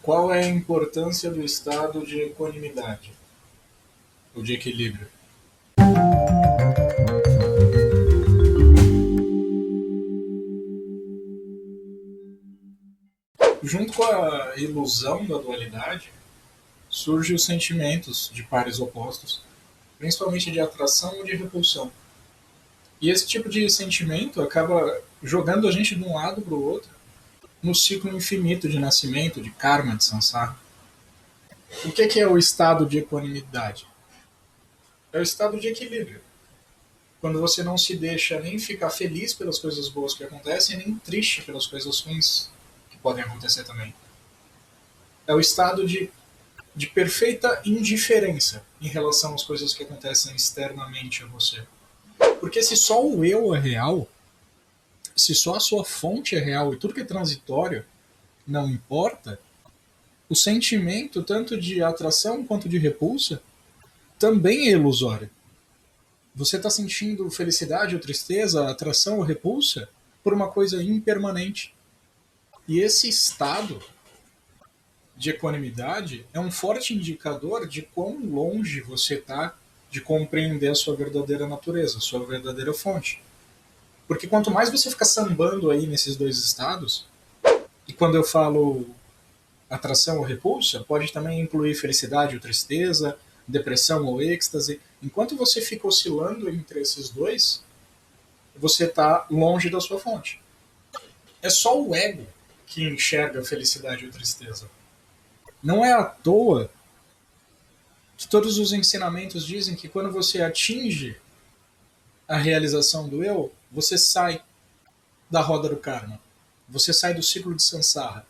Qual é a importância do estado de equanimidade, ou de equilíbrio? Junto com a ilusão da dualidade, surgem os sentimentos de pares opostos, principalmente de atração ou de repulsão. E esse tipo de sentimento acaba jogando a gente de um lado para o outro no ciclo infinito de nascimento, de karma, de samsara. O que é o estado de equanimidade? É o estado de equilíbrio. Quando você não se deixa nem ficar feliz pelas coisas boas que acontecem, nem triste pelas coisas ruins que podem acontecer também. É o estado de perfeita indiferença em relação às coisas que acontecem externamente a você. Porque se só o eu é real, se só a sua fonte é real e tudo que é transitório não importa, o sentimento, tanto de atração quanto de repulsa, também é ilusório. Você está sentindo felicidade ou tristeza, atração ou repulsa por uma coisa impermanente. E esse estado de equanimidade é um forte indicador de quão longe você está de compreender a sua verdadeira natureza, a sua verdadeira fonte. Porque quanto mais você fica sambando aí nesses dois estados, e quando eu falo atração ou repulsa, pode também incluir felicidade ou tristeza, depressão ou êxtase. Enquanto você fica oscilando entre esses dois, você está longe da sua fonte. É só o ego que enxerga felicidade ou tristeza. Não é à toa que todos os ensinamentos dizem que quando você atinge a realização do eu, você sai da roda do karma. Você sai do ciclo de samsara.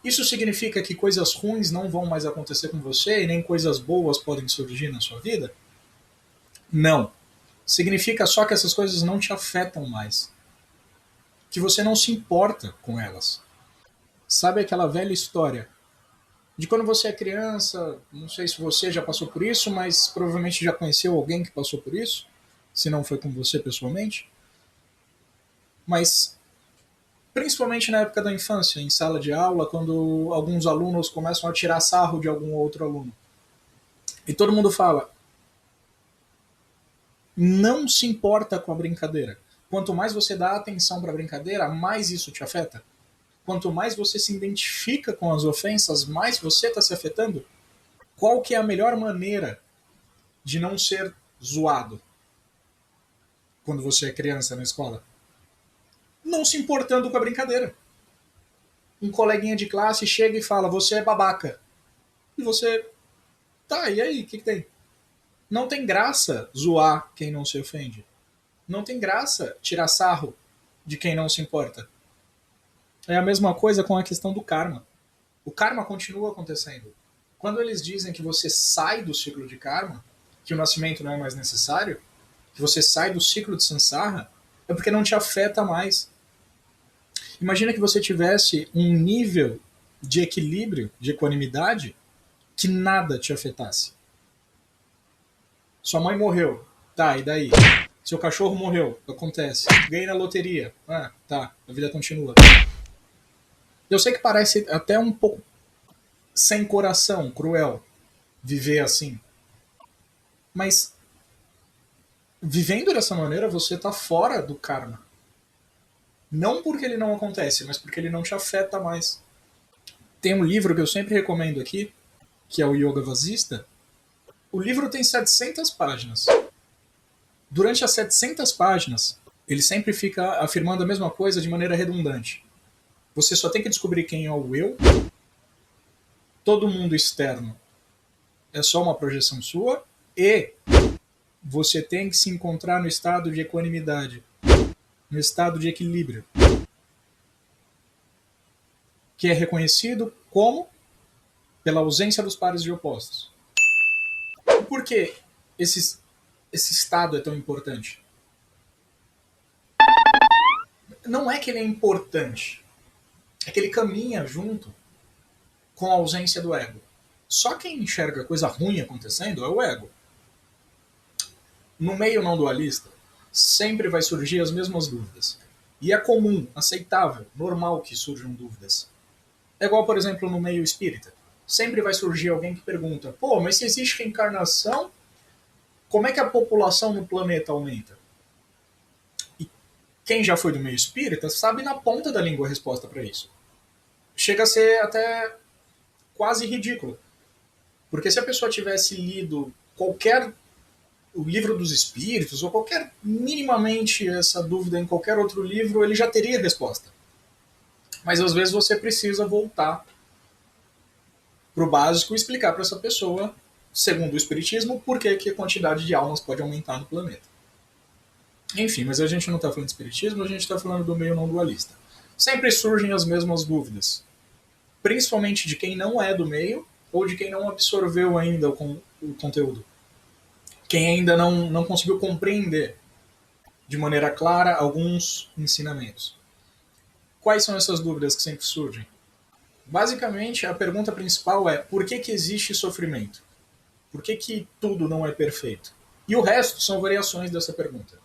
Isso significa que coisas ruins não vão mais acontecer com você e nem coisas boas podem surgir na sua vida? Não. Significa só que essas coisas não te afetam mais. Que você não se importa com elas. Sabe aquela velha história de quando você é criança, não sei se você já passou por isso, mas provavelmente já conheceu alguém que passou por isso, se não foi com você pessoalmente. Mas principalmente na época da infância, em sala de aula, quando alguns alunos começam a tirar sarro de algum outro aluno. E todo mundo fala, não se importa com a brincadeira. Quanto mais você dá atenção para a brincadeira, mais isso te afeta. Quanto mais você se identifica com as ofensas, mais você está se afetando. Qual que é a melhor maneira de não ser zoado quando você é criança na escola? Não se importando com a brincadeira. Um coleguinha de classe chega e fala, você é babaca. E você, tá, e aí, o que tem? Não tem graça zoar quem não se ofende. Não tem graça tirar sarro de quem não se importa. É a mesma coisa com a questão do karma. O karma continua acontecendo. Quando eles dizem que você sai do ciclo de karma, que o nascimento não é mais necessário, que você sai do ciclo de samsara, é porque não te afeta mais. Imagina que você tivesse um nível de equilíbrio, de equanimidade, que nada te afetasse. Sua mãe morreu. Tá, e daí? Seu cachorro morreu. Acontece. Ganhei na loteria. Ah, tá. A vida continua. Eu sei que parece até um pouco sem coração, cruel, viver assim. Mas vivendo dessa maneira, você tá fora do karma. Não porque ele não acontece, mas porque ele não te afeta mais. Tem um livro que eu sempre recomendo aqui, que é o Yoga Vasista. O livro tem 700 páginas. Durante as 700 páginas, ele sempre fica afirmando a mesma coisa de maneira redundante. Você só tem que descobrir quem é o eu. Todo mundo externo é só uma projeção sua. E você tem que se encontrar no estado de equanimidade, no estado de equilíbrio, que é reconhecido como pela ausência dos pares de opostos. E por que esse estado é tão importante? Não é que ele é importante, é que ele caminha junto com a ausência do ego. Só quem enxerga coisa ruim acontecendo é o ego. No meio não dualista, sempre vai surgir as mesmas dúvidas. E é comum, aceitável, normal que surjam dúvidas. É igual, por exemplo, no meio espírita. Sempre vai surgir alguém que pergunta: pô, mas se existe reencarnação, como é que a população no planeta aumenta? E quem já foi do meio espírita sabe na ponta da língua a resposta para isso. Chega a ser até quase ridículo. Porque se a pessoa tivesse lido qualquer o livro dos espíritos ou qualquer minimamente essa dúvida em qualquer outro livro, ele já teria a resposta. Mas às vezes você precisa voltar para o básico e explicar para essa pessoa, segundo o espiritismo, por que, que a quantidade de almas pode aumentar no planeta. Enfim, mas a gente não está falando de espiritismo, a gente está falando do meio não dualista. Sempre surgem as mesmas dúvidas, principalmente de quem não é do meio ou de quem não absorveu ainda o conteúdo. Quem ainda não conseguiu compreender de maneira clara alguns ensinamentos. Quais são essas dúvidas que sempre surgem? Basicamente, a pergunta principal é: por que, que existe sofrimento? Por que, que tudo não é perfeito? E o resto são variações dessa pergunta.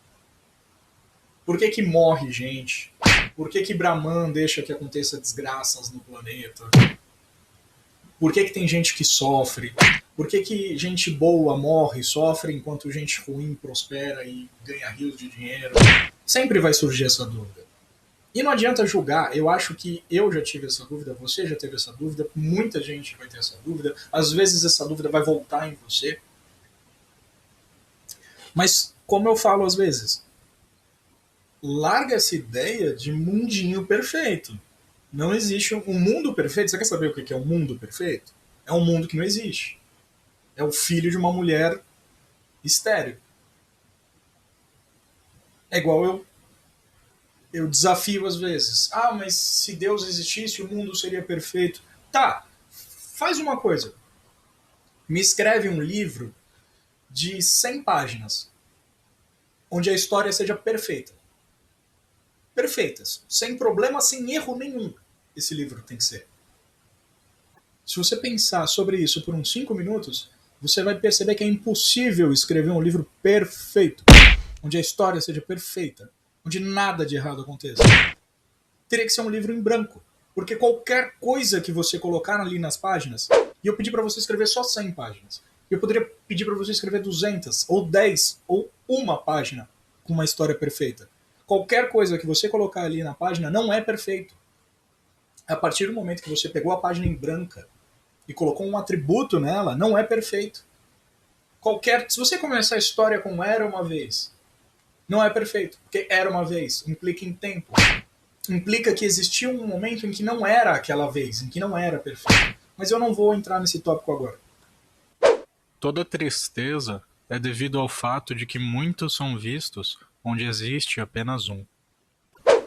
Por que, que morre gente? Por que, que Brahman deixa que aconteça desgraças no planeta? Por que, que tem gente que sofre? Por que, que gente boa morre e sofre enquanto gente ruim prospera e ganha rios de dinheiro? Sempre vai surgir essa dúvida. E não adianta julgar, eu acho que eu já tive essa dúvida, você já teve essa dúvida, muita gente vai ter essa dúvida, às vezes essa dúvida vai voltar em você. Mas, como eu falo às vezes, larga essa ideia de mundinho perfeito. Não existe um mundo perfeito. Você quer saber o que é um mundo perfeito? É um mundo que não existe. É o filho de uma mulher estéril. É igual eu desafio às vezes. Ah, mas se Deus existisse, o mundo seria perfeito. Tá, faz uma coisa. Me escreve um livro de 100 páginas, onde a história seja perfeita. Perfeitas. Sem problema, sem erro nenhum. Esse livro tem que ser. Se você pensar sobre isso por uns 5 minutos, você vai perceber que é impossível escrever um livro perfeito, onde a história seja perfeita, onde nada de errado aconteça. Teria que ser um livro em branco, porque qualquer coisa que você colocar ali nas páginas, e eu pedi para você escrever só 100 páginas, eu poderia pedir para você escrever 200, ou 10, ou uma página com uma história perfeita. Qualquer coisa que você colocar ali na página não é perfeito. A partir do momento que você pegou a página em branca e colocou um atributo nela, não é perfeito. Se você começar a história com era uma vez, não é perfeito, porque era uma vez, implica em tempo. Implica que existia um momento em que não era aquela vez, em que não era perfeito. Mas eu não vou entrar nesse tópico agora. Toda tristeza é devido ao fato de que muitos são vistos onde existe apenas um.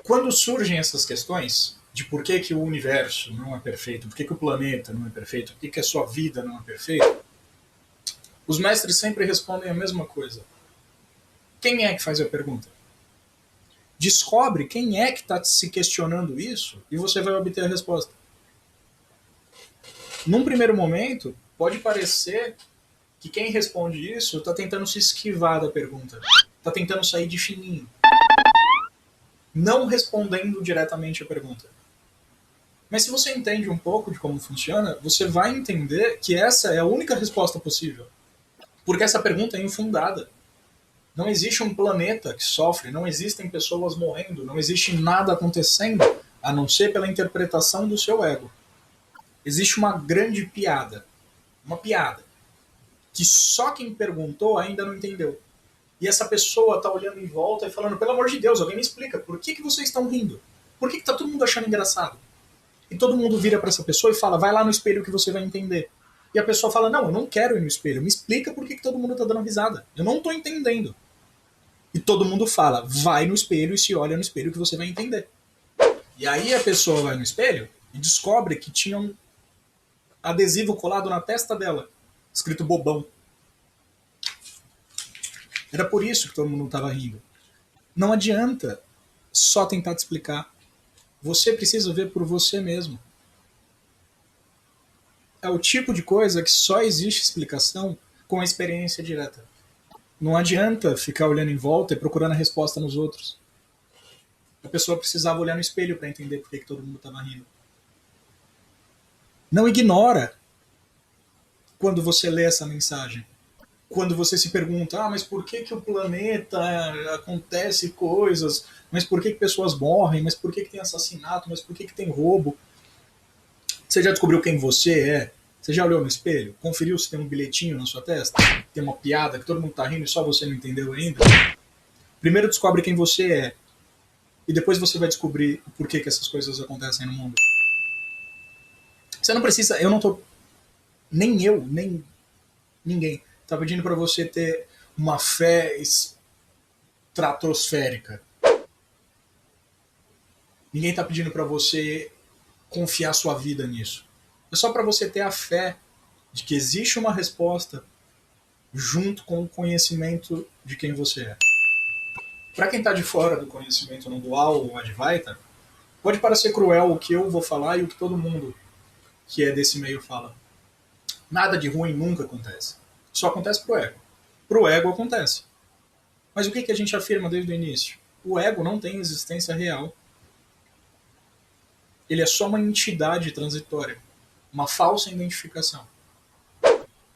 Quando surgem essas questões de por que, que o universo não é perfeito, por que, que o planeta não é perfeito, por que, que a sua vida não é perfeita, os mestres sempre respondem a mesma coisa. Quem é que faz a pergunta? Descobre quem é que está se questionando isso e você vai obter a resposta. Num primeiro momento, pode parecer que quem responde isso está tentando se esquivar da pergunta, está tentando sair de fininho, não respondendo diretamente a pergunta. Mas se você entende um pouco de como funciona, você vai entender que essa é a única resposta possível. Porque essa pergunta é infundada. Não existe um planeta que sofre, não existem pessoas morrendo, não existe nada acontecendo, a não ser pela interpretação do seu ego. Existe uma grande piada, que só quem perguntou ainda não entendeu. E essa pessoa está olhando em volta e falando: pelo amor de Deus, alguém me explica, por que, que vocês estão rindo? Por que está todo mundo achando engraçado? E todo mundo vira para essa pessoa e fala: vai lá no espelho que você vai entender. E a pessoa fala: não, eu não quero ir no espelho, me explica por que, que todo mundo está dando risada. Eu não estou entendendo. E todo mundo fala: vai no espelho e se olha no espelho que você vai entender. E aí a pessoa vai no espelho e descobre que tinha um adesivo colado na testa dela, escrito bobão. Era por isso que todo mundo estava rindo. Não adianta só tentar te explicar. Você precisa ver por você mesmo. É o tipo de coisa que só existe explicação com a experiência direta. Não adianta ficar olhando em volta e procurando a resposta nos outros. A pessoa precisava olhar no espelho para entender por que todo mundo estava rindo. Não ignora quando você lê essa mensagem. Quando você se pergunta, mas por que, que o planeta acontece coisas? Mas por que, que pessoas morrem? Mas por que, que tem assassinato? Mas por que, que tem roubo? Você já descobriu quem você é? Você já olhou no espelho? Conferiu se tem um bilhetinho na sua testa? Tem uma piada que todo mundo tá rindo e só você não entendeu ainda? Primeiro descobre quem você é. E depois você vai descobrir por que, que essas coisas acontecem no mundo. Você não precisa, eu não tô, nem eu, nem ninguém, tá pedindo para você ter uma fé estratosférica. Ninguém tá pedindo para você confiar sua vida nisso. É só para você ter a fé de que existe uma resposta junto com o conhecimento de quem você é. Para quem está de fora do conhecimento não dual ou Advaita, pode parecer cruel o que eu vou falar e o que todo mundo que é desse meio fala. Nada de ruim nunca acontece. Só acontece pro ego. Pro ego acontece. Mas o que a gente afirma desde o início? O ego não tem existência real. Ele é só uma entidade transitória, uma falsa identificação.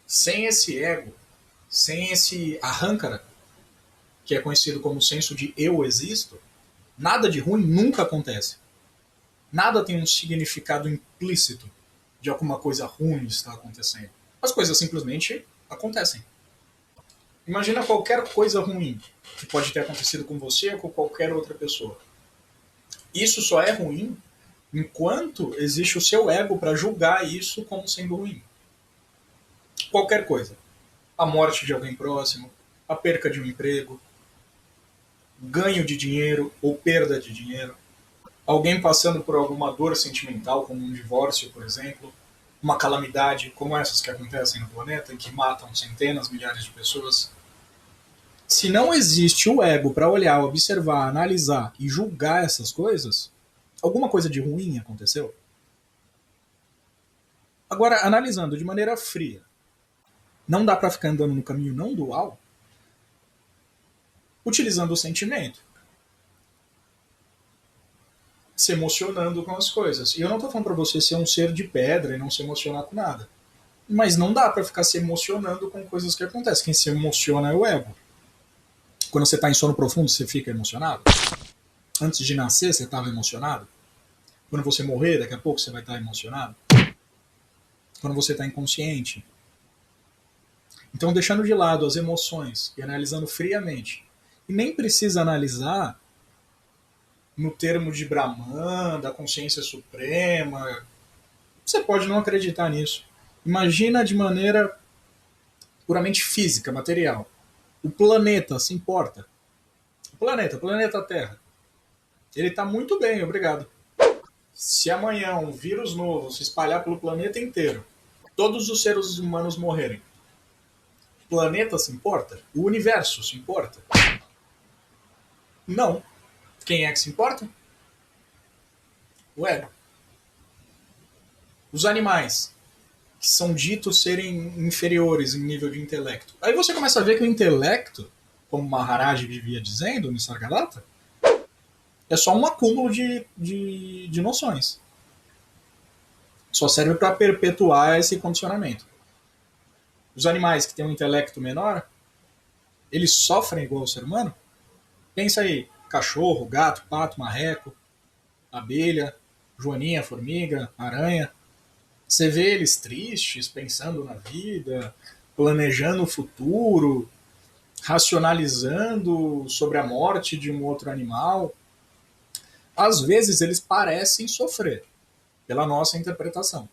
Sem esse ego, sem esse ahānkara, que é conhecido como o senso de eu existo, nada de ruim nunca acontece. Nada tem um significado implícito de alguma coisa ruim está acontecendo. As coisas simplesmente acontecem. Imagina qualquer coisa ruim que pode ter acontecido com você ou com qualquer outra pessoa. Isso só é ruim enquanto existe o seu ego para julgar isso como sendo ruim. Qualquer coisa. A morte de alguém próximo, a perca de um emprego, ganho de dinheiro ou perda de dinheiro, alguém passando por alguma dor sentimental, como um divórcio, por exemplo, uma calamidade como essas que acontecem no planeta e que matam centenas, milhares de pessoas. Se não existe o ego para olhar, observar, analisar e julgar essas coisas, alguma coisa de ruim aconteceu? Agora, analisando de maneira fria, não dá para ficar andando no caminho não dual utilizando o sentimento, se emocionando com as coisas. E eu não tô falando para você ser um ser de pedra e não se emocionar com nada. Mas não dá para ficar se emocionando com coisas que acontecem. Quem se emociona é o ego. Quando você tá em sono profundo, você fica emocionado. Antes de nascer, você estava emocionado. Quando você morrer, daqui a pouco você vai estar emocionado. Quando você está inconsciente. Então, deixando de lado as emoções e analisando friamente. E nem precisa analisar no termo de Brahman, da consciência suprema. Você pode não acreditar nisso. Imagina de maneira puramente física, material. O planeta se importa. O planeta Terra. Ele está muito bem, obrigado. Se amanhã um vírus novo se espalhar pelo planeta inteiro, todos os seres humanos morrerem, o planeta se importa? O universo se importa? Não. Quem é que se importa? O ego. Os animais, que são ditos serem inferiores em nível de intelecto. Aí você começa a ver que o intelecto, como Maharaj vivia dizendo no Sargadata, é só um acúmulo de noções. Só serve para perpetuar esse condicionamento. Os animais que têm um intelecto menor, eles sofrem igual o ser humano? Pensa aí, cachorro, gato, pato, marreco, abelha, joaninha, formiga, aranha. Você vê eles tristes, pensando na vida, planejando o futuro, racionalizando sobre a morte de um outro animal. Às vezes eles parecem sofrer, pela nossa interpretação.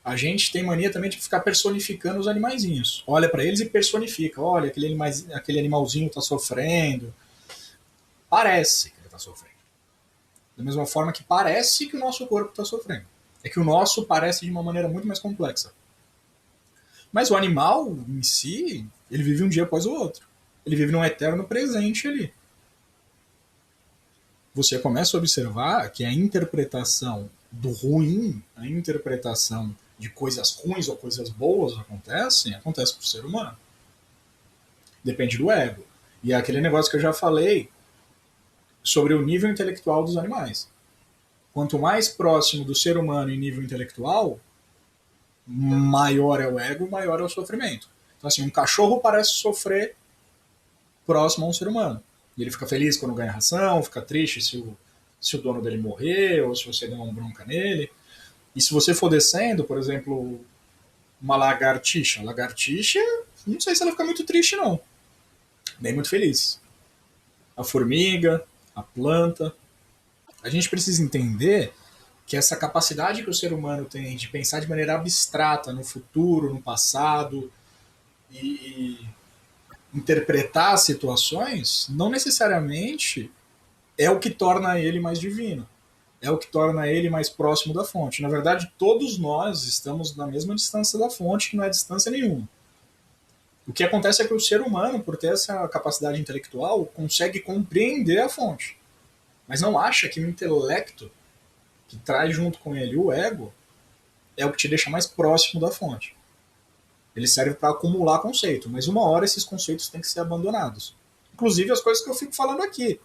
A gente tem mania também de ficar personificando os animaizinhos. Olha para eles e personifica. Olha, aquele animalzinho está sofrendo. Parece que ele está sofrendo. Da mesma forma que parece que o nosso corpo está sofrendo. É que o nosso parece de uma maneira muito mais complexa. Mas o animal em si, ele vive um dia após o outro. Ele vive num eterno presente ali. Você começa a observar que a interpretação do ruim, a interpretação de coisas ruins ou coisas boas acontece para o ser humano. Depende do ego. E é aquele negócio que eu já falei sobre o nível intelectual dos animais. Quanto mais próximo do ser humano em nível intelectual, maior é o ego, maior é o sofrimento. Então, assim, um cachorro parece sofrer próximo a um ser humano. E ele fica feliz quando ganha ração, fica triste se o dono dele morrer, ou se você der uma bronca nele. E se você for descendo, por exemplo, uma lagartixa. A lagartixa, não sei se ela fica muito triste, não. Nem muito feliz. A formiga, a planta. A gente precisa entender que essa capacidade que o ser humano tem de pensar de maneira abstrata no futuro, no passado, e interpretar situações, não necessariamente é o que torna ele mais divino. É o que torna ele mais próximo da fonte. Na verdade, todos nós estamos na mesma distância da fonte, que não é distância nenhuma. O que acontece é que o ser humano, por ter essa capacidade intelectual, consegue compreender a fonte. Mas não acha que o intelecto, que traz junto com ele o ego, é o que te deixa mais próximo da fonte. Ele serve para acumular conceito, mas uma hora esses conceitos têm que ser abandonados. Inclusive as coisas que eu fico falando aqui.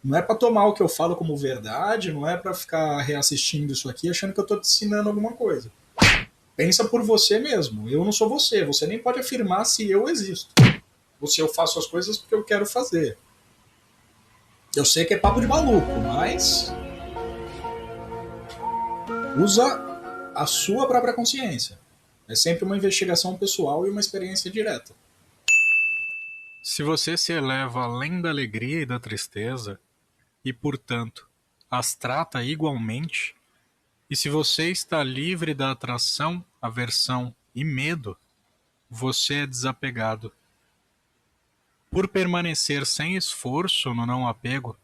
Não é para tomar o que eu falo como verdade, não é para ficar reassistindo isso aqui achando que eu estou te ensinando alguma coisa. Pensa por você mesmo. Eu não sou você. Você nem pode afirmar se eu existo. Ou se eu faço as coisas porque eu quero fazer. Eu sei que é papo de maluco, mas usa a sua própria consciência. É sempre uma investigação pessoal e uma experiência direta. Se você se eleva além da alegria e da tristeza, e, portanto, as trata igualmente, e se você está livre da atração, aversão e medo, você é desapegado. Por permanecer sem esforço no não apego,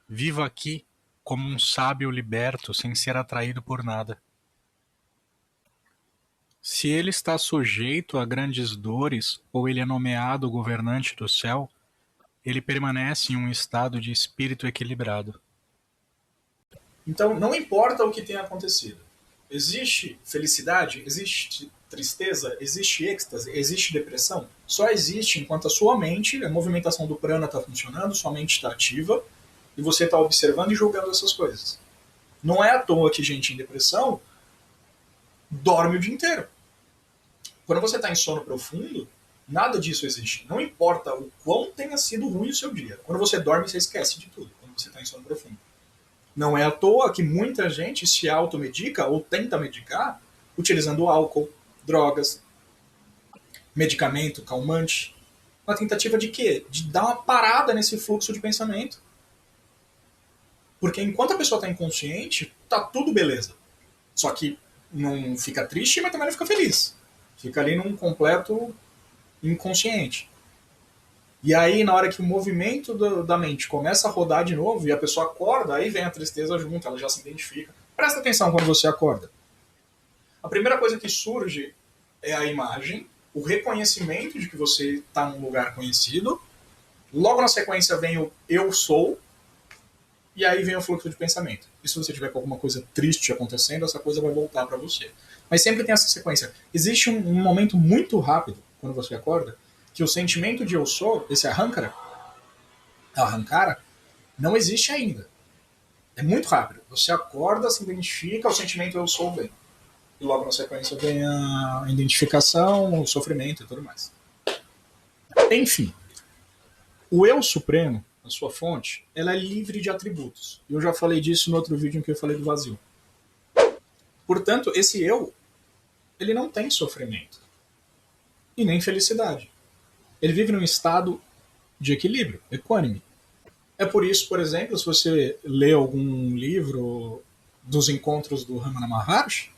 viva aqui como um sábio liberto sem ser atraído por nada. Se ele está sujeito a grandes dores ou ele é nomeado governante do céu, ele permanece em um estado de espírito equilibrado. Então, não importa o que tenha acontecido. Existe felicidade, existe tristeza, existe êxtase, existe depressão. Só existe enquanto a sua mente, a movimentação do prana está funcionando, sua mente está ativa e você está observando e julgando essas coisas. Não é à toa que gente em depressão dorme o dia inteiro. Quando você está em sono profundo, nada disso existe. Não importa o quão tenha sido ruim o seu dia. Quando você dorme, você esquece de tudo. Quando você está em sono profundo. Não é à toa que muita gente se automedica ou tenta medicar utilizando álcool, drogas, medicamento, calmante. Na tentativa de quê? De dar uma parada nesse fluxo de pensamento. Porque enquanto a pessoa está inconsciente, tá tudo beleza. Só que não fica triste, mas também não fica feliz. Fica ali num completo inconsciente. E aí, na hora que o movimento da mente começa a rodar de novo e a pessoa acorda, aí vem a tristeza junto, ela já se identifica. Presta atenção quando você acorda. A primeira coisa que surge é a imagem, o reconhecimento de que você está num lugar conhecido. Logo na sequência vem o eu sou, e aí vem o fluxo de pensamento. E se você tiver com alguma coisa triste acontecendo, essa coisa vai voltar para você. Mas sempre tem essa sequência. Existe um momento muito rápido, quando você acorda, que o sentimento de eu sou, esse arrancara, não existe ainda. É muito rápido. Você acorda, se identifica, o sentimento eu sou vem. E logo na sequência vem a identificação, o sofrimento e tudo mais. Enfim, o eu supremo, a sua fonte, ela é livre de atributos. Eu já falei disso no outro vídeo em que eu falei do vazio. Portanto, esse eu, ele não tem sofrimento. E nem felicidade. Ele vive num estado de equilíbrio, equânime. É por isso, por exemplo, se você lê algum livro dos encontros do Ramana Maharshi,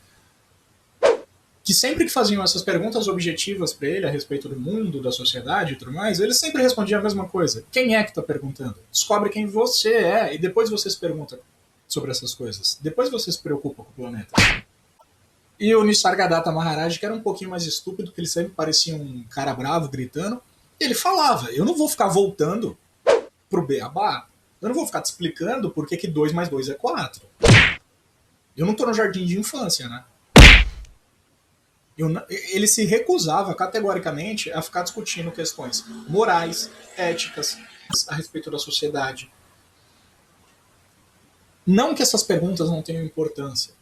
que sempre que faziam essas perguntas objetivas para ele a respeito do mundo, da sociedade e tudo mais, ele sempre respondia a mesma coisa. Quem é que está perguntando? Descobre quem você é e depois você se pergunta sobre essas coisas. Depois você se preocupa com o planeta. E o Nisargadatta Maharaj, que era um pouquinho mais estúpido, que ele sempre parecia um cara bravo gritando, ele falava, eu não vou ficar voltando pro beabá, eu não vou ficar te explicando por que 2 mais 2 é 4. Eu não tô no jardim de infância, né? Ele se recusava categoricamente a ficar discutindo questões morais, éticas, a respeito da sociedade. Não que essas perguntas não tenham importância,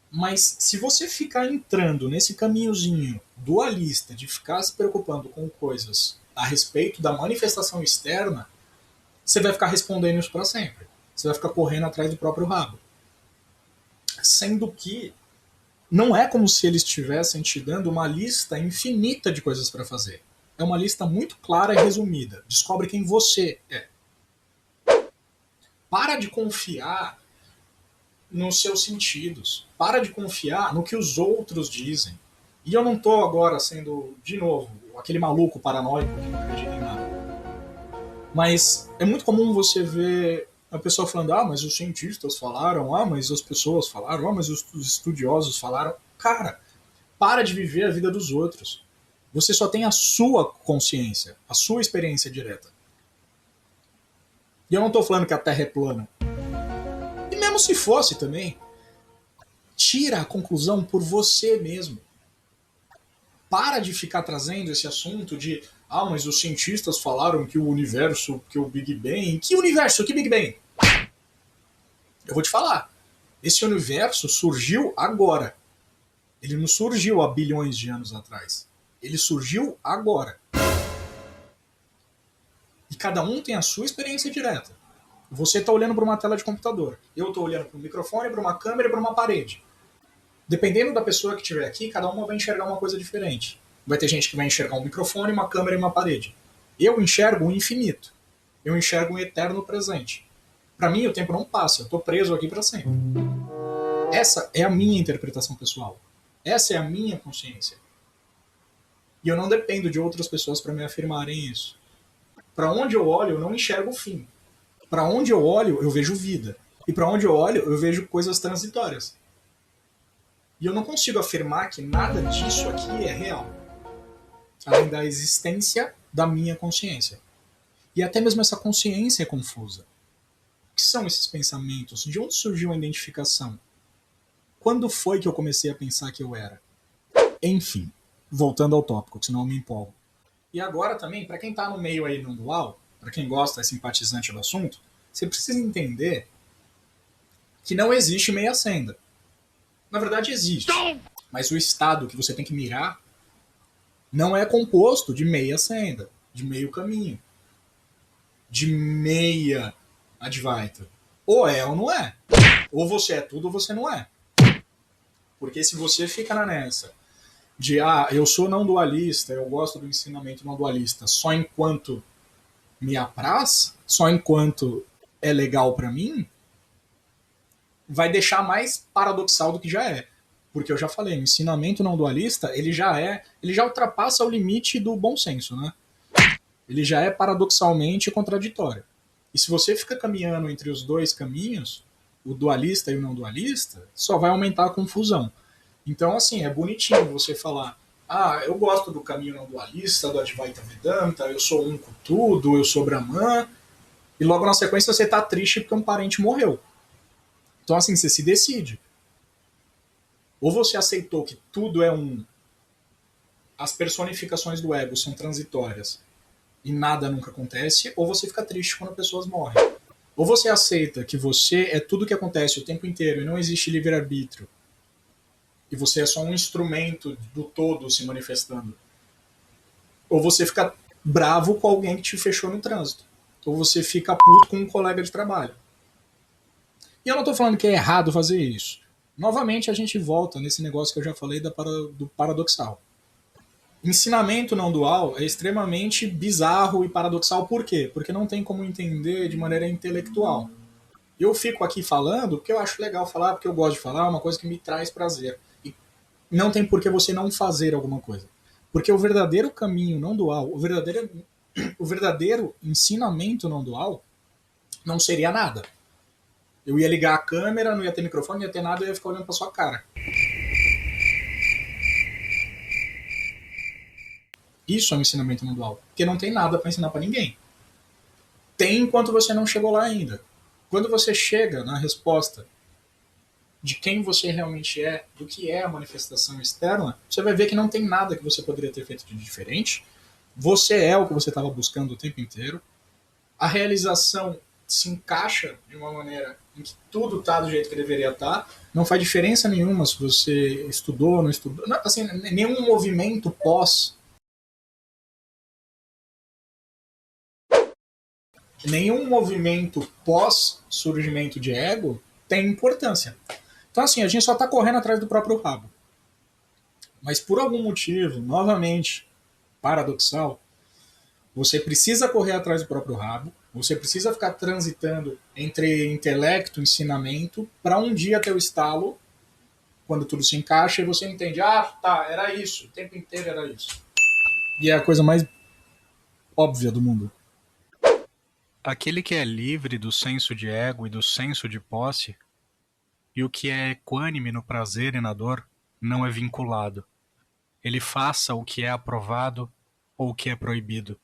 mas se você ficar entrando nesse caminhozinho dualista de ficar se preocupando com coisas a respeito da manifestação externa, você vai ficar respondendo isso para sempre. Você vai ficar correndo atrás do próprio rabo. Sendo que não é como se eles estivessem te dando uma lista infinita de coisas para fazer. É uma lista muito clara e resumida. Descobre quem você é. Para de confiar nos seus sentidos. Para de confiar no que os outros dizem. E eu não estou agora sendo, de novo, aquele maluco paranoico que não acredita em nada. Mas é muito comum você ver a pessoa falando, mas os cientistas falaram, mas as pessoas falaram, mas os estudiosos falaram. Cara, para de viver a vida dos outros. Você só tem a sua consciência, a sua experiência direta. E eu não estou falando que a Terra é plana. E mesmo se fosse também, tira a conclusão por você mesmo. Para de ficar trazendo esse assunto de mas os cientistas falaram que o universo, que o Big Bang... Que universo? Que Big Bang? Eu vou te falar. Esse universo surgiu agora. Ele não surgiu há bilhões de anos atrás. Ele surgiu agora. E cada um tem a sua experiência direta. Você está olhando para uma tela de computador. Eu estou olhando para um microfone, para uma câmera e para uma parede. Dependendo da pessoa que estiver aqui, cada uma vai enxergar uma coisa diferente. Vai ter gente que vai enxergar um microfone, uma câmera e uma parede. Eu enxergo o infinito. Eu enxergo um eterno presente. Para mim, o tempo não passa. Eu estou preso aqui para sempre. Essa é a minha interpretação pessoal. Essa é a minha consciência. E eu não dependo de outras pessoas para me afirmarem isso. Para onde eu olho, eu não enxergo o fim. Para onde eu olho, eu vejo vida. E para onde eu olho, eu vejo coisas transitórias. E eu não consigo afirmar que nada disso aqui é real. Além da existência da minha consciência. E até mesmo essa consciência é confusa. O que são esses pensamentos? De onde surgiu a identificação? Quando foi que eu comecei a pensar que eu era? Enfim, voltando ao tópico, senão eu me empolgo. E agora também, para quem está no meio aí não dual, para quem gosta, é simpatizante do assunto, você precisa entender que não existe meia senda. Na verdade existe, mas o estado que você tem que mirar não é composto de meia senda, de meio caminho, de meia Advaita. Ou é ou não é. Ou você é tudo ou você não é. Porque se você fica nessa de eu sou não dualista, eu gosto do ensinamento não dualista só enquanto me apraz, só enquanto é legal para mim, vai deixar mais paradoxal do que já é. Porque eu já falei, o ensinamento não dualista, ele já ultrapassa o limite do bom senso, né? Ele já é paradoxalmente contraditório. E se você fica caminhando entre os dois caminhos, o dualista e o não dualista, só vai aumentar a confusão. Então, assim, é bonitinho você falar, eu gosto do caminho não dualista, do Advaita Vedanta, eu sou um com tudo, eu sou Brahman, e logo na sequência você tá triste porque um parente morreu. Então, assim, você se decide. Ou você aceitou que tudo é as personificações do ego são transitórias e nada nunca acontece, ou você fica triste quando pessoas morrem. Ou você aceita que você é tudo que acontece o tempo inteiro e não existe livre-arbítrio, e você é só um instrumento do todo se manifestando. Ou você fica bravo com alguém que te fechou no trânsito. Ou você fica puto com um colega de trabalho. E eu não estou falando que é errado fazer isso. Novamente a gente volta nesse negócio que eu já falei do paradoxal. Ensinamento não dual é extremamente bizarro e paradoxal. Por quê? Porque não tem como entender de maneira intelectual. Eu fico aqui falando porque eu acho legal falar, porque eu gosto de falar, é uma coisa que me traz prazer. E não tem por que você não fazer alguma coisa. Porque o verdadeiro caminho não dual, o verdadeiro ensinamento não dual, não seria nada. Eu ia ligar a câmera, não ia ter microfone, não ia ter nada, eu ia ficar olhando pra sua cara. Isso é um ensinamento não dual. Porque não tem nada para ensinar para ninguém. Tem enquanto você não chegou lá ainda. Quando você chega na resposta de quem você realmente é, do que é a manifestação externa, você vai ver que não tem nada que você poderia ter feito de diferente. Você é o que você estava buscando o tempo inteiro. A realização se encaixa de uma maneira em que tudo está do jeito que deveria estar, não faz diferença nenhuma se você estudou ou não estudou. Não, assim, nenhum movimento pós surgimento de ego tem importância. Então, assim, a gente só está correndo atrás do próprio rabo. Mas por algum motivo, novamente, paradoxal, você precisa correr atrás do próprio rabo, você precisa ficar transitando entre intelecto e ensinamento para um dia ter o estalo, quando tudo se encaixa e você entende, ah, tá, era isso, o tempo inteiro era isso. E é a coisa mais óbvia do mundo. Aquele que é livre do senso de ego e do senso de posse, e o que é equânime no prazer e na dor, não é vinculado. Ele faça o que é aprovado ou o que é proibido.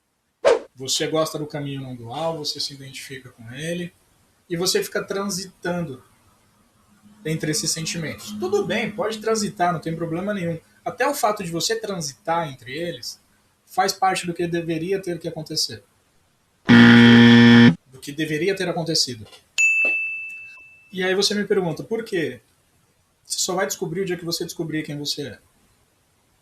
Você gosta do caminho não dual, você se identifica com ele, e você fica transitando entre esses sentimentos. Tudo bem, pode transitar, não tem problema nenhum. Até o fato de você transitar entre eles faz parte do que deveria ter que acontecer. Do que deveria ter acontecido. E aí você me pergunta, por quê? Você só vai descobrir o dia que você descobrir quem você é.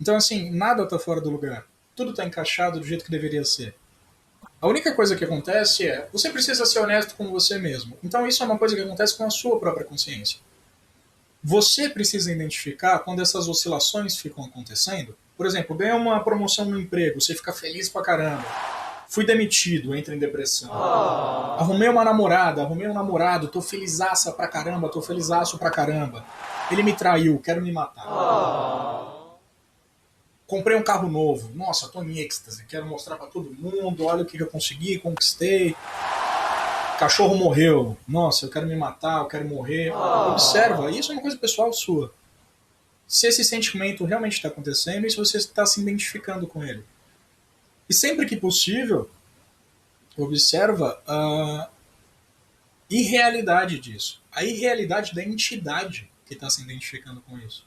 Então, assim, nada está fora do lugar. Tudo está encaixado do jeito que deveria ser. A única coisa que acontece é, você precisa ser honesto com você mesmo. Então isso é uma coisa que acontece com a sua própria consciência. Você precisa identificar quando essas oscilações ficam acontecendo. Por exemplo, ganha uma promoção no emprego, você fica feliz pra caramba. Fui demitido, entra em depressão. Arrumei uma namorada, arrumei um namorado, tô felizaça pra caramba, tô felizaço pra caramba. Ele me traiu, quero me matar. Comprei um carro novo, nossa, tô em êxtase, quero mostrar pra todo mundo, olha o que eu consegui, conquistei. Cachorro morreu, nossa, eu quero me matar, eu quero morrer. Observa, isso é uma coisa pessoal sua. Se esse sentimento realmente está acontecendo e se você está se identificando com ele. E sempre que possível, observa a irrealidade disso. A irrealidade da entidade que está se identificando com isso.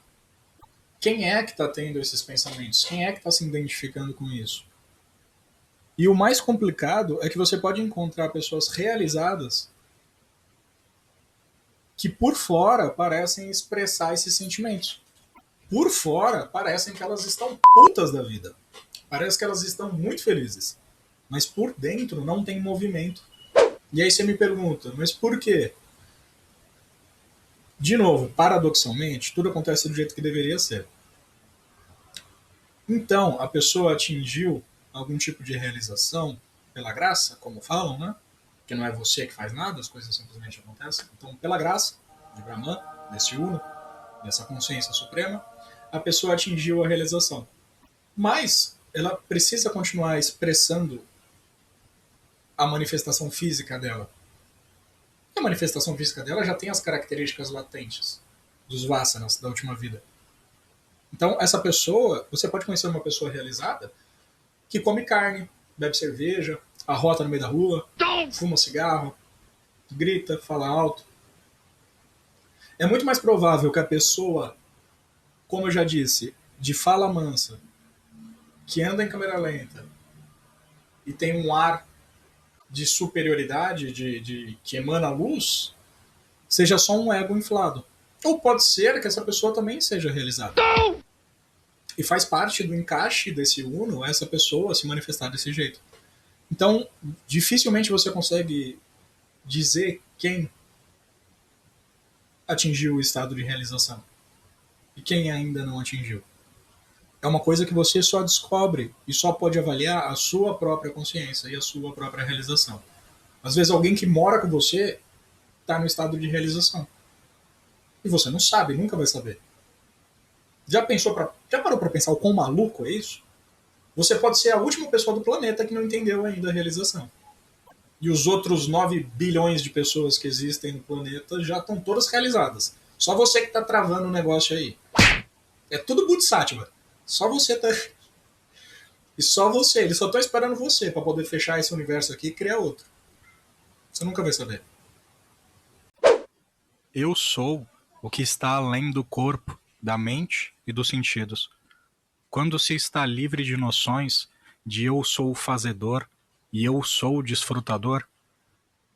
Quem é que está tendo esses pensamentos? Quem é que está se identificando com isso? E o mais complicado é que você pode encontrar pessoas realizadas que por fora parecem expressar esses sentimentos. Por fora, parecem que elas estão putas da vida. Parece que elas estão muito felizes. Mas por dentro não tem movimento. E aí você me pergunta, mas por quê? De novo, paradoxalmente, tudo acontece do jeito que deveria ser. Então, a pessoa atingiu algum tipo de realização pela graça, como falam, né? Que não é você que faz nada, as coisas simplesmente acontecem. Então, pela graça de Brahman, desse Uno, dessa consciência suprema, a pessoa atingiu a realização. Mas ela precisa continuar expressando a manifestação física dela. E a manifestação física dela já tem as características latentes dos vasanas da última vida. Então, essa pessoa, você pode conhecer uma pessoa realizada que come carne, bebe cerveja, arrota no meio da rua, fuma cigarro, grita, fala alto. É muito mais provável que a pessoa, como eu já disse, de fala mansa, que anda em câmera lenta e tem um ar de superioridade, que emana luz, seja só um ego inflado. Ou pode ser que essa pessoa também seja realizada. E faz parte do encaixe desse Uno essa pessoa se manifestar desse jeito. Então, dificilmente você consegue dizer quem atingiu o estado de realização e quem ainda não atingiu. É uma coisa que você só descobre e só pode avaliar a sua própria consciência e a sua própria realização. Às vezes alguém que mora com você está no estado de realização. E você não sabe, nunca vai saber. Já parou para pensar o quão maluco é isso? Você pode ser a última pessoa do planeta que não entendeu ainda a realização. E os outros 9 bilhões de pessoas que existem no planeta já estão todas realizadas. Só você que está travando o negócio aí. É tudo Bodhisattva. Só você tá. E só você. Eles só estão esperando você para poder fechar esse universo aqui e criar outro. Você nunca vai saber. Eu sou o que está além do corpo, da mente e dos sentidos. Quando se está livre de noções de eu sou o fazedor e eu sou o desfrutador,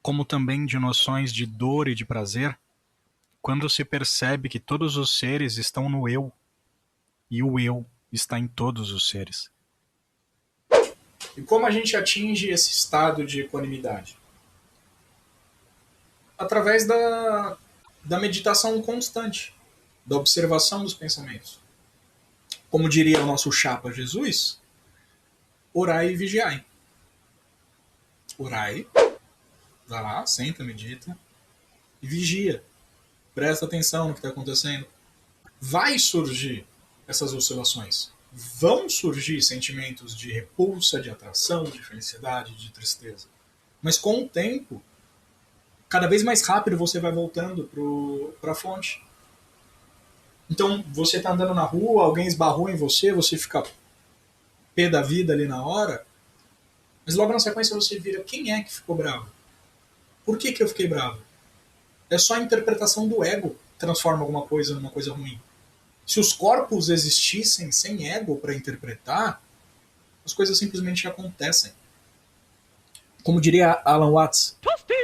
como também de noções de dor e de prazer, quando se percebe que todos os seres estão no eu, e o eu está em todos os seres. E como a gente atinge esse estado de equanimidade? Através da meditação constante, da observação dos pensamentos. Como diria o nosso chapa Jesus, orai e vigiai. Orai, vai lá, senta, medita e vigia. Presta atenção no que está acontecendo. Vai surgir essas oscilações. Vão surgir sentimentos de repulsa, de atração, de felicidade, de tristeza. Mas com o tempo, cada vez mais rápido você vai voltando para a fonte. Então, você está andando na rua, alguém esbarrou em você, você fica pé da vida ali na hora, mas logo na sequência você vira quem é que ficou bravo? Por que eu fiquei bravo? É só a interpretação do ego que transforma alguma coisa numa coisa ruim. Se os corpos existissem sem ego para interpretar, as coisas simplesmente acontecem. Como diria Alan Watts,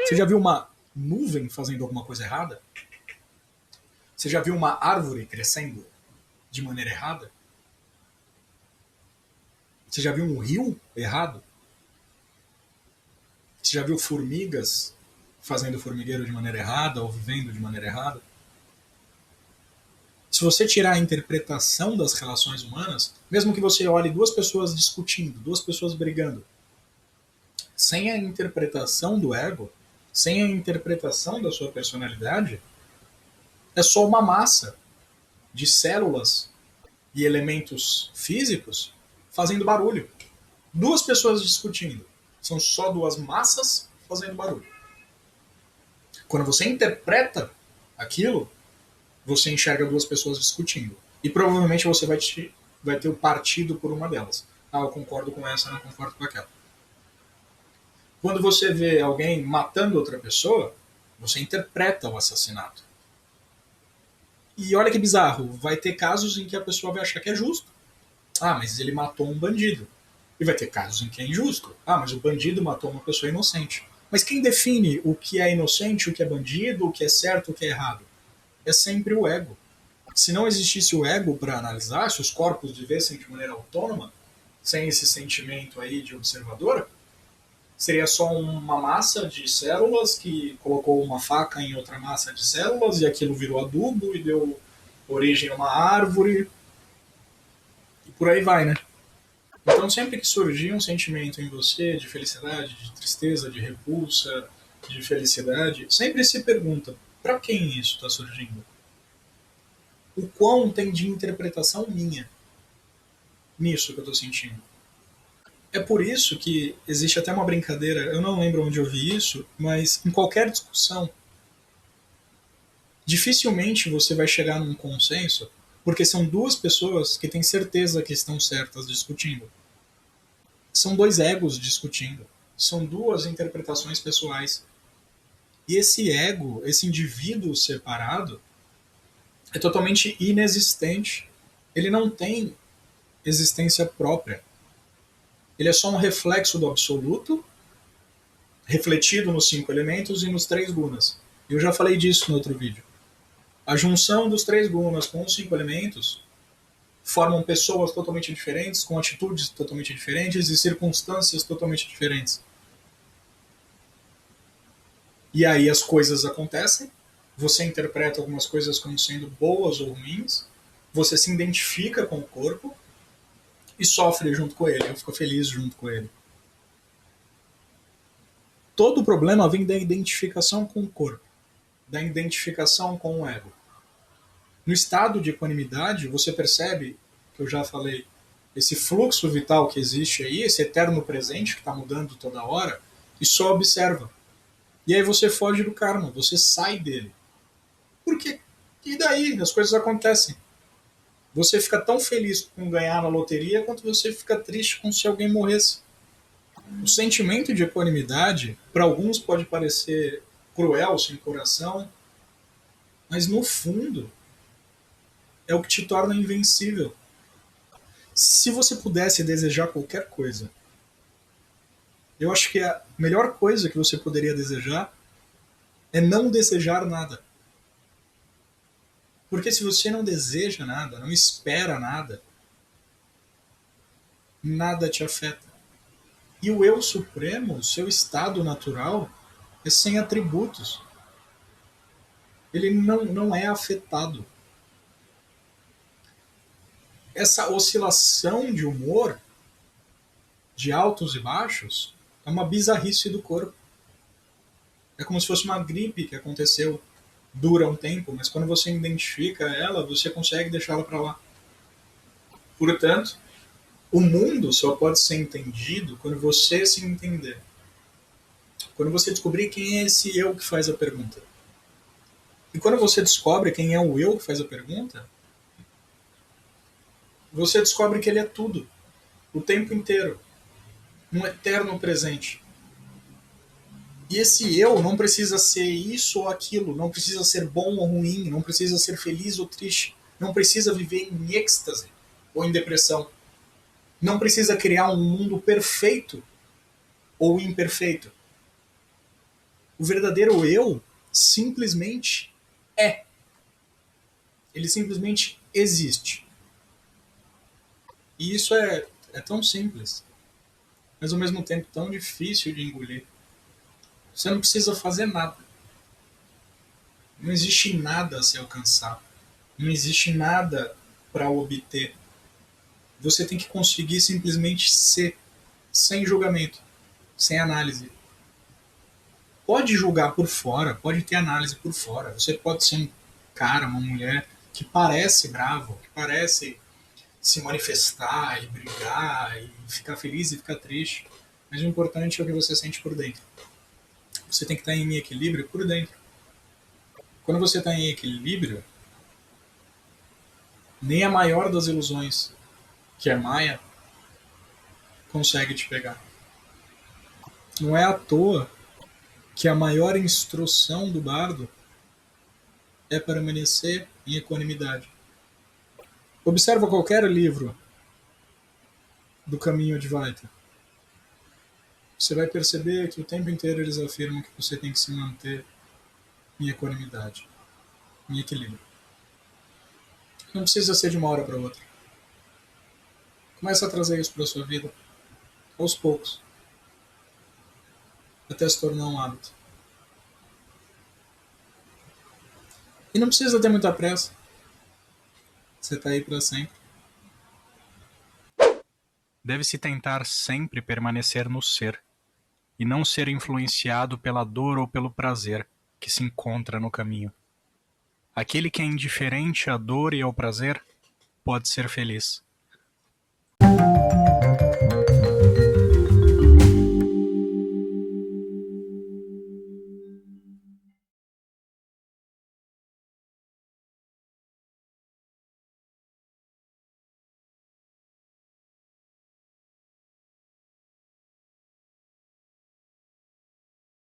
você já viu uma nuvem fazendo alguma coisa errada? Você já viu uma árvore crescendo de maneira errada? Você já viu um rio errado? Você já viu formigas fazendo formigueiro de maneira errada ou vivendo de maneira errada? Se você tirar a interpretação das relações humanas, mesmo que você olhe duas pessoas discutindo, duas pessoas brigando, sem a interpretação do ego, sem a interpretação da sua personalidade, é só uma massa de células e elementos físicos fazendo barulho. Duas pessoas discutindo. São só duas massas fazendo barulho. Quando você interpreta aquilo, você enxerga duas pessoas discutindo. E provavelmente você vai ter o partido por uma delas. Ah, eu concordo com essa, não concordo com aquela. Quando você vê alguém matando outra pessoa, você interpreta o assassinato. E olha que bizarro, vai ter casos em que a pessoa vai achar que é justo. Ah, mas ele matou um bandido. E vai ter casos em que é injusto. Ah, mas o bandido matou uma pessoa inocente. Mas quem define o que é inocente, o que é bandido, o que é certo, o que é errado? É sempre o ego. Se não existisse o ego para analisar, se os corpos vivessem de maneira autônoma, sem esse sentimento aí de observador, seria só uma massa de células que colocou uma faca em outra massa de células e aquilo virou adubo e deu origem a uma árvore e por aí vai, né? Então sempre que surgir um sentimento em você de felicidade, de tristeza, de repulsa, de felicidade, sempre se pergunta, para quem isso está surgindo? O quão tem de interpretação minha nisso que eu estou sentindo? É por isso que existe até uma brincadeira, eu não lembro onde eu vi isso, mas em qualquer discussão, dificilmente você vai chegar num consenso, porque são duas pessoas que têm certeza que estão certas discutindo. São dois egos discutindo. São duas interpretações pessoais. E esse ego, esse indivíduo separado, é totalmente inexistente. Ele não tem existência própria. Ele é só um reflexo do absoluto, refletido nos cinco elementos e nos três gunas. Eu já falei disso no outro vídeo. A junção dos três gunas com os cinco elementos formam pessoas totalmente diferentes, com atitudes totalmente diferentes e circunstâncias totalmente diferentes. E aí as coisas acontecem, você interpreta algumas coisas como sendo boas ou ruins, você se identifica com o corpo e sofre junto com ele, ou fica feliz junto com ele. Todo o problema vem da identificação com o corpo, da identificação com o ego. No estado de equanimidade, você percebe, que eu já falei, esse fluxo vital que existe aí, esse eterno presente que está mudando toda hora, e só observa. E aí você foge do karma, você sai dele. Por quê? E daí? As coisas acontecem. Você fica tão feliz com ganhar na loteria quanto você fica triste com se alguém morresse. O sentimento de equanimidade, para alguns pode parecer cruel, sem coração, mas no fundo é o que te torna invencível. Se você pudesse desejar qualquer coisa, Eu acho que a melhor coisa que você poderia desejar é não desejar nada. Porque se você não deseja nada, não espera nada, nada te afeta. E o eu supremo, o seu estado natural, é sem atributos. Ele não é afetado. Essa oscilação de humor, de altos e baixos, é uma bizarrice do corpo. É como se fosse uma gripe que aconteceu, dura um tempo, mas quando você identifica ela, você consegue deixá-la para lá. Portanto, o mundo só pode ser entendido quando você se entender. Quando você descobrir quem é esse eu que faz a pergunta. E quando você descobre quem é o eu que faz a pergunta, você descobre que ele é tudo, o tempo inteiro, um eterno presente. E esse eu não precisa ser isso ou aquilo, não precisa ser bom ou ruim, não precisa ser feliz ou triste, não precisa viver em êxtase ou em depressão, não precisa criar um mundo perfeito ou imperfeito. O verdadeiro eu simplesmente é. Ele simplesmente existe. E isso é tão simples, mas ao mesmo tempo tão difícil de engolir. Você não precisa fazer nada. Não existe nada a se alcançar. Não existe nada para obter. Você tem que conseguir simplesmente ser, sem julgamento, sem análise. Pode julgar por fora, pode ter análise por fora. Você pode ser um cara, uma mulher que parece bravo, que parece se manifestar e brigar e ficar feliz e ficar triste. Mas o importante é o que você sente por dentro. Você tem que estar em equilíbrio por dentro. Quando você está em equilíbrio, nem a maior das ilusões, que é Maia, consegue te pegar. Não é à toa que a maior instrução do bardo é permanecer em equanimidade. Observa qualquer livro do caminho Advaita. Você vai perceber que o tempo inteiro eles afirmam que você tem que se manter em equanimidade, em equilíbrio. Não precisa ser de uma hora para outra. Começa a trazer isso para a sua vida, aos poucos, até se tornar um hábito. E não precisa ter muita pressa. Você está aí para sempre. Deve-se tentar sempre permanecer no ser, e não ser influenciado pela dor ou pelo prazer que se encontra no caminho. Aquele que é indiferente à dor e ao prazer pode ser feliz.